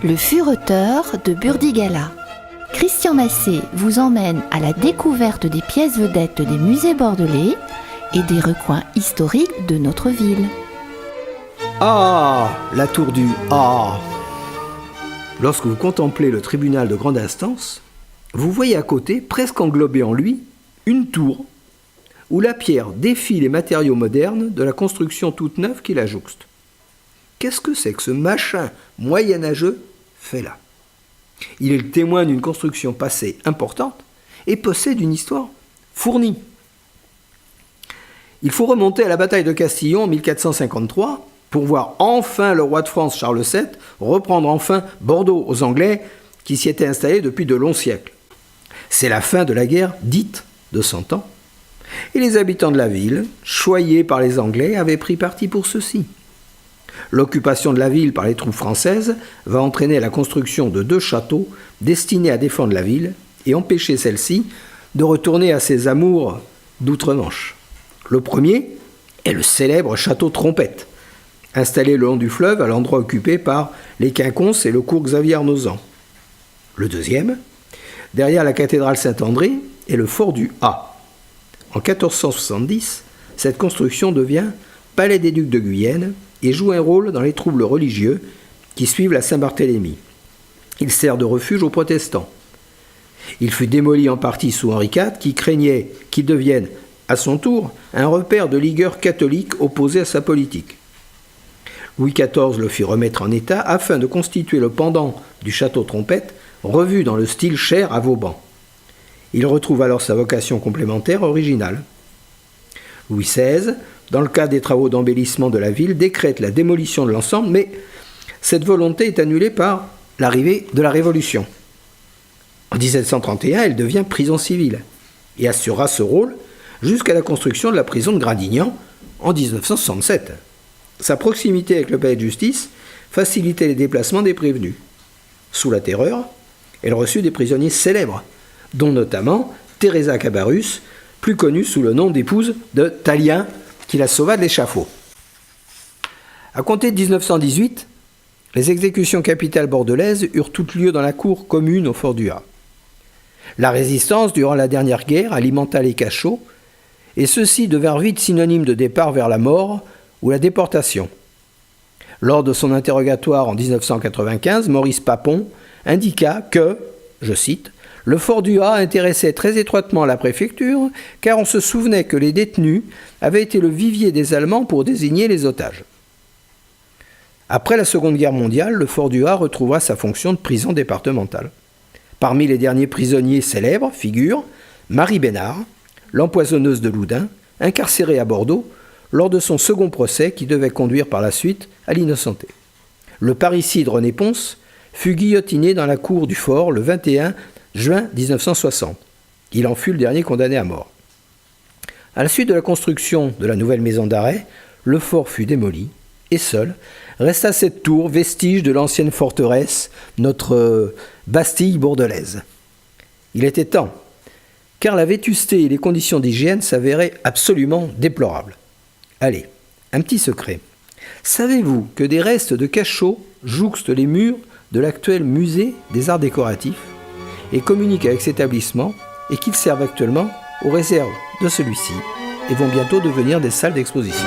Le Fureteur de Burdigala. Christian Massé vous emmène à la découverte des pièces vedettes des musées bordelais et des recoins historiques de notre ville. Ah, la tour du Ah. Lorsque vous contemplez le tribunal de grande instance, vous voyez à côté, presque englobé en lui, une tour où la pierre défie les matériaux modernes de la construction toute neuve qui la jouxte. Qu'est-ce que c'est que ce machin moyenâgeux fait là? Il est le témoin d'une construction passée importante et possède une histoire fournie. Il faut remonter à la bataille de Castillon en 1453 pour voir enfin le roi de France Charles VII reprendre enfin Bordeaux aux Anglais qui s'y étaient installés depuis de longs siècles. C'est la fin de la guerre dite de 100 ans et les habitants de la ville, choyés par les Anglais, avaient pris parti pour ceci. L'occupation de la ville par les troupes françaises va entraîner la construction de 2 châteaux destinés à défendre la ville et empêcher celle-ci de retourner à ses amours d'outre-Manche. Le premier est le célèbre château Trompette, installé le long du fleuve à l'endroit occupé par les Quinconces et le cours Xavier Arnozan. Le deuxième, derrière la cathédrale Saint-André, est le fort du A. En 1470, cette construction devient palais des ducs de Guyenne et joue un rôle dans les troubles religieux qui suivent la Saint-Barthélemy. Il sert de refuge aux protestants. Il fut démoli en partie sous Henri IV, qui craignait qu'il devienne, à son tour, un repère de ligueurs catholiques opposés à sa politique. Louis XIV le fit remettre en état afin de constituer le pendant du château Trompette, revu dans le style cher à Vauban. Il retrouve alors sa vocation complémentaire originale. Louis XVI, dans le cadre des travaux d'embellissement de la ville, décrète la démolition de l'ensemble, mais cette volonté est annulée par l'arrivée de la Révolution. En 1731, elle devient prison civile et assurera ce rôle jusqu'à la construction de la prison de Gradignan en 1967. Sa proximité avec le palais de justice facilitait les déplacements des prévenus. Sous la Terreur, elle reçut des prisonniers célèbres, dont notamment Teresa Cabarrus, plus connue sous le nom d'épouse de Tallien, qui la sauva de l'échafaud. À compter de 1918, les exécutions capitales bordelaises eurent toutes lieu dans la cour commune au fort du A. La résistance, durant la dernière guerre, alimenta les cachots, et ceux-ci devinrent vite synonymes de départ vers la mort ou la déportation. Lors de son interrogatoire en 1995, Maurice Papon indiqua que, je cite, « Le fort du A intéressait très étroitement la préfecture, car on se souvenait que les détenus avaient été le vivier des Allemands pour désigner les otages. » Après la Seconde Guerre mondiale, le fort du A retrouva sa fonction de prison départementale. Parmi les derniers prisonniers célèbres figure Marie Bénard, l'empoisonneuse de Loudun, incarcérée à Bordeaux lors de son second procès qui devait conduire par la suite à l'innocenté. Le parricide René Ponce fut guillotiné dans la cour du fort le 21 juin 1960. Il en fut le dernier condamné à mort. À la suite de la construction de la nouvelle maison d'arrêt, le fort fut démoli et seul resta cette tour, vestige de l'ancienne forteresse, notre Bastille bordelaise. Il était temps, car la vétusté et les conditions d'hygiène s'avéraient absolument déplorables. Allez, un petit secret. Savez-vous que des restes de cachots jouxtent les murs de l'actuel musée des arts décoratifs et communiquent avec cet établissement et qu'ils servent actuellement aux réserves de celui-ci et vont bientôt devenir des salles d'exposition.